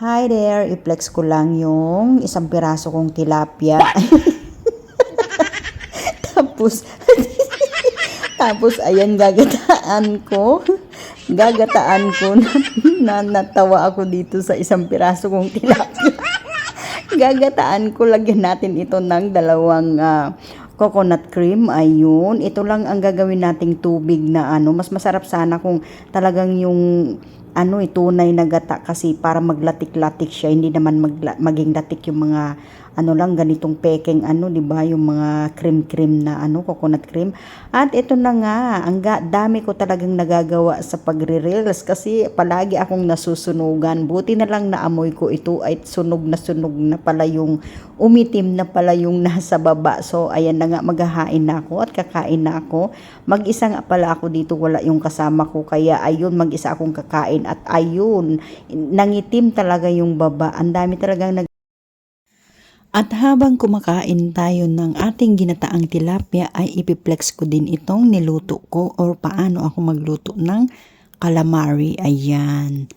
Hi there, i-flex ko lang yung isang piraso kong tilapia. tapos, tapos ayan, gagataan ko. Gagataan ko na natawa ako dito sa isang piraso kong tilapia. Gagataan ko, lagyan natin ito ng dalawang coconut cream. Ayun, ito lang ang gagawin nating tubig na mas masarap sana kung talagang yung tunay na gata, kasi para maglatik-latik siya, hindi naman maging latik yung mga lang ganitong pekeng di ba, yung mga cream na coconut cream. At ito na nga, ang dami ko talagang nagagawa sa pagre-reels kasi palagi akong nasusunugan. Buti na lang naamoy ko ito ay sunog na pala yung umitim na pala yung nasa baba. So ayan na nga, maghahain na ako at kakain na ako. Mag-isa nga pala ako dito, wala yung kasama ko, kaya ayun, mag-isa akong kakain at ayun, nangitim talaga yung baba. Ang dami talagang At habang kumakain tayo ng ating ginataang tilapia ay ipiplex ko din itong niluto ko or paano ako magluto ng calamari. Ayan.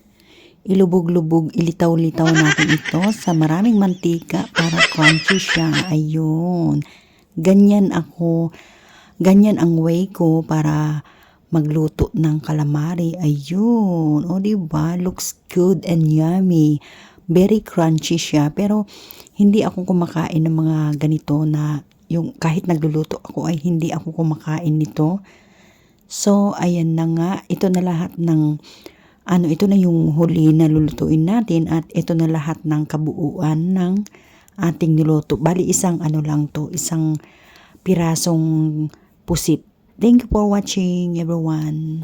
Ilubog-lubog, ilitaw-litaw natin ito sa maraming mantika para crunchy siya. Ayun. Ganyan ang way ko para magluto ng calamari. Ayun. O diba? Looks good and yummy. Very crunchy siya, pero hindi ako kumakain ng mga ganito na yung kahit nagluluto ako ay hindi ako kumakain nito. So ayan na nga, ito na lahat ng ito na yung huli na lulutuin natin at ito na lahat ng kabuuan ng ating niluto. Bali isang lang to, isang pirasong pusit. Thank you for watching, everyone.